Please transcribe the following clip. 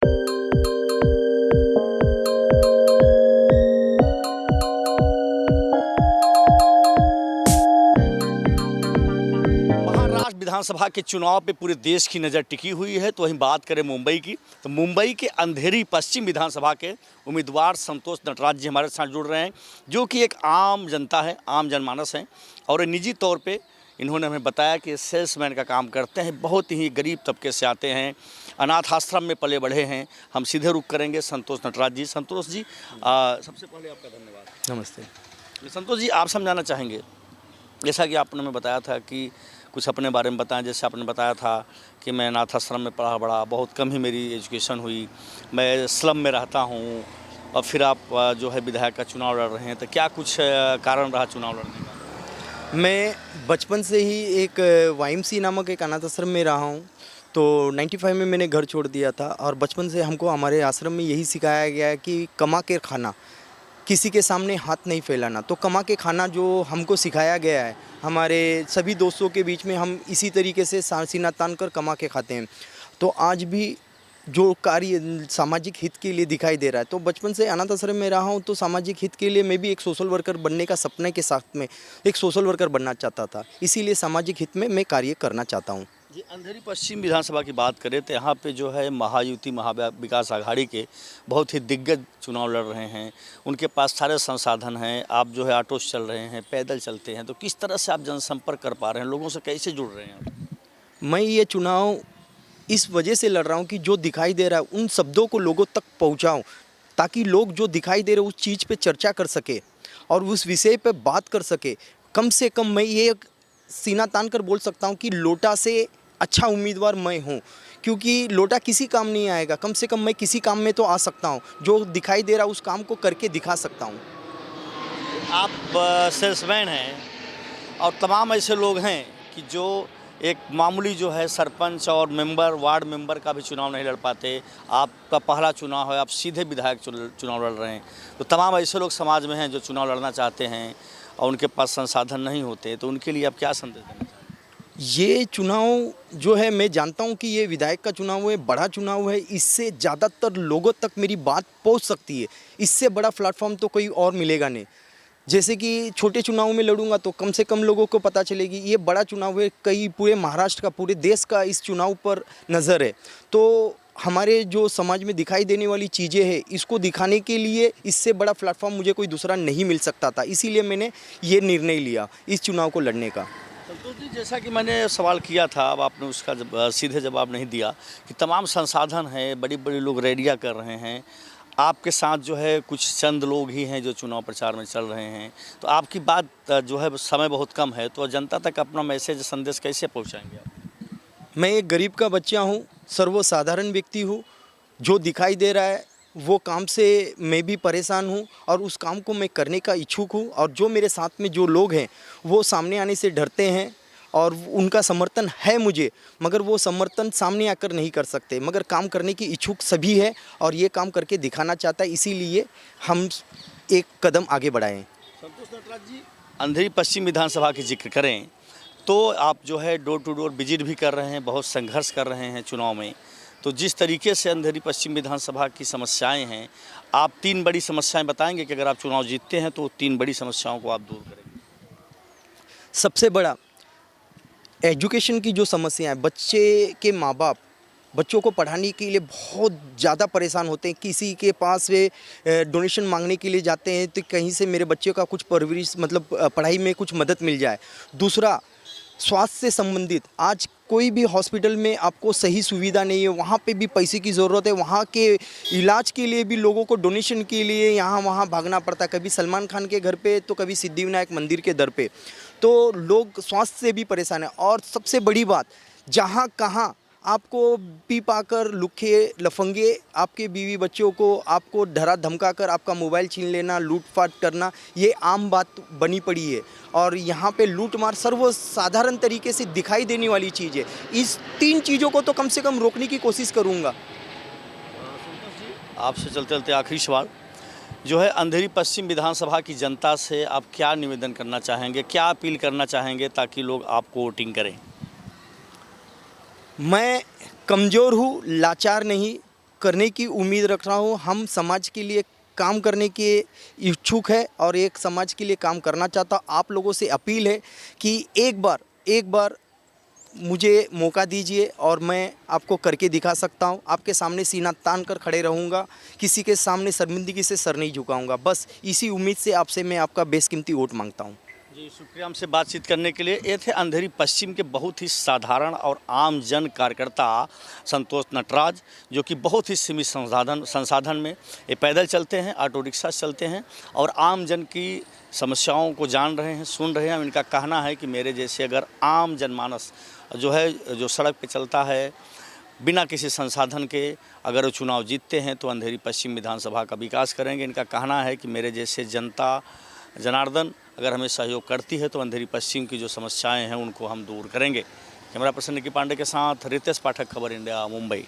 महाराष्ट्र विधानसभा के चुनाव पे पूरे देश की नज़र टिकी हुई है। तो वहीं बात करें मुंबई की, तो मुंबई के अंधेरी पश्चिम विधानसभा के उम्मीदवार संतोष नटराज जी हमारे साथ जुड़ रहे हैं, जो कि एक आम जनता है, आम जनमानस हैं। और निजी तौर पे इन्होंने हमें बताया कि सेल्समैन का काम करते हैं, बहुत ही गरीब तबके से आते हैं, अनाथ आश्रम में पले बढ़े हैं। हम सीधे रुख करेंगे संतोष नटराज जी। संतोष जी, सबसे पहले आपका धन्यवाद। नमस्ते। संतोष जी, आप समझाना चाहेंगे, जैसा कि आपने हमें बताया था कि कुछ अपने बारे में बताएं। जैसे आपने बताया था कि मैं अनाथ आश्रम में पला बड़ा, बहुत कम ही मेरी एजुकेशन हुई, मैं स्लम में रहता हूं, और फिर आप जो है विधायक का चुनाव लड़ रहे हैं, तो क्या कुछ कारण रहा चुनाव लड़ने का? मैं बचपन से ही एक वाईएमसी नामक एक अनाथ आश्रम में रहा हूँ। तो 95 में मैंने घर छोड़ दिया था, और बचपन से हमको हमारे आश्रम में यही सिखाया गया है कि कमा के खाना, किसी के सामने हाथ नहीं फैलाना। तो कमा के खाना जो हमको सिखाया गया है, हमारे सभी दोस्तों के बीच में हम इसी तरीके से सीना तान कर कमा के खाते हैं। तो आज भी जो कार्य सामाजिक हित के लिए दिखाई दे रहा है, तो बचपन से अनाथ आश्रम में रहा हूँ, तो सामाजिक हित के लिए मैं भी एक सोशल वर्कर बनने का सपने के साथ में एक सोशल वर्कर बनना चाहता था। इसीलिए सामाजिक हित में मैं कार्य करना चाहता हूँ। जी, अंधेरी पश्चिम विधानसभा की बात करें तो यहाँ पे जो है महायुति महाविकास आघाड़ी के बहुत ही दिग्गज चुनाव लड़ रहे हैं। उनके पास सारे संसाधन हैं, आप जो है ऑटो से चल रहे हैं, पैदल चलते हैं, तो किस तरह से आप जनसंपर्क कर पा रहे हैं, लोगों से कैसे जुड़ रहे हैं आप? मैं ये चुनाव इस वजह से लड़ रहा हूँ कि जो दिखाई दे रहा है उन शब्दों को लोगों तक पहुँचाऊँ, ताकि लोग जो दिखाई दे रहे उस चीज़ पे चर्चा कर सके और उस विषय पे बात कर सके। कम से कम मैं ये सीना तान कर बोल सकता हूँ कि लोटा से अच्छा उम्मीदवार मैं हूँ, क्योंकि लोटा किसी काम नहीं आएगा, कम से कम मैं किसी काम में तो आ सकता हूँ, जो दिखाई दे रहा उस काम को करके दिखा सकता हूँ। आप सेल्समैन हैं, और तमाम ऐसे लोग हैं कि जो एक मामूली जो है सरपंच और मेंबर, वार्ड मेंबर का भी चुनाव नहीं लड़ पाते। आपका पहला चुनाव है, आप सीधे विधायक चुनाव लड़ रहे हैं। तो तमाम ऐसे लोग समाज में हैं जो चुनाव लड़ना चाहते हैं और उनके पास संसाधन नहीं होते, तो उनके लिए आप क्या संदेश देना चाहते हैं? ये चुनाव जो है, मैं जानता हूँ कि ये विधायक का चुनाव है, बड़ा चुनाव है, इससे ज़्यादातर लोगों तक मेरी बात पहुँच सकती है। इससे बड़ा प्लेटफॉर्म तो कोई और मिलेगा नहीं। जैसे कि छोटे चुनाव में लड़ूंगा तो कम से कम लोगों को पता चलेगी। ये बड़ा चुनाव है, कई पूरे महाराष्ट्र का, पूरे देश का इस चुनाव पर नज़र है। तो हमारे जो समाज में दिखाई देने वाली चीज़ें हैं, इसको दिखाने के लिए इससे बड़ा प्लेटफॉर्म मुझे कोई दूसरा नहीं मिल सकता था। इसीलिए मैंने ये निर्णय लिया इस चुनाव को लड़ने का। संतोष जी, जैसा कि मैंने सवाल किया था, अब आपने उसका सीधे जवाब नहीं दिया कि तमाम संसाधन है, बड़ी बड़ी लोग रैलियां कर रहे हैं, आपके साथ जो है कुछ चंद लोग ही हैं जो चुनाव प्रचार में चल रहे हैं, तो आपकी बात जो है समय बहुत कम है, तो जनता तक अपना मैसेज, संदेश कैसे पहुंचाएंगे आप? मैं एक गरीब का बच्चा हूँ, सर्वसाधारण व्यक्ति हूँ। जो दिखाई दे रहा है वो काम से मैं भी परेशान हूँ, और उस काम को मैं करने का इच्छुक हूँ। और जो मेरे साथ में जो लोग हैं वो सामने आने से डरते हैं, और उनका समर्थन है मुझे, मगर वो समर्थन सामने आकर नहीं कर सकते, मगर काम करने की इच्छुक सभी है, और ये काम करके दिखाना चाहता है। इसीलिए हम एक कदम आगे बढ़ाएं। संतोष नटराज जी, अंधेरी पश्चिम विधानसभा की जिक्र करें तो आप जो है डोर टू डोर विजिट भी कर रहे हैं, बहुत संघर्ष कर रहे हैं चुनाव में। तो जिस तरीके से अंधेरी पश्चिम विधानसभा की समस्याएं हैं, आप 3 बड़ी समस्याएं बताएंगे कि अगर आप चुनाव जीतते हैं तो 3 बड़ी समस्याओं को आप दूर करेंगे? सबसे बड़ा एजुकेशन की जो समस्या है, बच्चे के माँ बाप बच्चों को पढ़ाने के लिए बहुत ज़्यादा परेशान होते हैं। किसी के पास वे डोनेशन मांगने के लिए जाते हैं तो कहीं से मेरे बच्चे का कुछ परवरिश, मतलब पढ़ाई में कुछ मदद मिल जाए। दूसरा, स्वास्थ्य से संबंधित आज कोई भी हॉस्पिटल में आपको सही सुविधा नहीं है, वहाँ पे भी पैसे की ज़रूरत है। वहाँ के इलाज के लिए भी लोगों को डोनेशन के लिए यहाँ वहाँ भागना पड़ता है, कभी सलमान खान के घर पे तो कभी सिद्धिविनायक मंदिर के दर पे। तो लोग स्वास्थ्य से भी परेशान हैं। और सबसे बड़ी बात, जहाँ कहाँ आपको पी पाकर लुखे लफंगे आपके बीवी बच्चों को आपको डरा धमका कर आपका मोबाइल छीन लेना, लूटपाट करना, ये आम बात बनी पड़ी है। और यहाँ पे लूटमार सर्वसाधारण तरीके से दिखाई देने वाली चीज़ है। इस 3 चीज़ों को तो कम से कम रोकने की कोशिश करूँगा। आपसे चलते चलते आखिरी सवाल जो है, अंधेरी पश्चिम विधानसभा की जनता से आप क्या निवेदन करना चाहेंगे, क्या अपील करना चाहेंगे ताकि लोग आपको वोटिंग करें? मैं कमज़ोर हूँ, लाचार नहीं, करने की उम्मीद रख रहा हूँ। हम समाज के लिए काम करने के इच्छुक है और एक समाज के लिए काम करना चाहता हूँ। आप लोगों से अपील है कि एक बार मुझे मौका दीजिए और मैं आपको करके दिखा सकता हूँ। आपके सामने सीना तान कर खड़े रहूँगा, किसी के सामने शर्मिंदगी से सर नहीं झुकाऊँगा। बस इसी उम्मीद से आपसे मैं आपका बेशकीमती वोट मांगता हूँ। जी शुक्रिया हमसे बातचीत करने के लिए। ये थे अंधेरी पश्चिम के बहुत ही साधारण और आम जन कार्यकर्ता संतोष नटराज, जो कि बहुत ही सीमित संसाधन में ये पैदल चलते हैं, ऑटो रिक्शा चलते हैं और आम जन की समस्याओं को जान रहे हैं, सुन रहे हैं। इनका कहना है कि मेरे जैसे अगर आम जनमानस जो है, जो सड़क पे चलता है बिना किसी संसाधन के, अगर वो चुनाव जीतते हैं तो अंधेरी पश्चिम विधानसभा का विकास करेंगे। इनका कहना है कि मेरे जैसे जनता जनार्दन अगर हमें सहयोग करती है तो अंधेरी पश्चिम की जो समस्याएं हैं उनको हम दूर करेंगे। कैमरा पर्सन निकी पांडे के साथ रितेश पाठक, खबर इंडिया, मुंबई।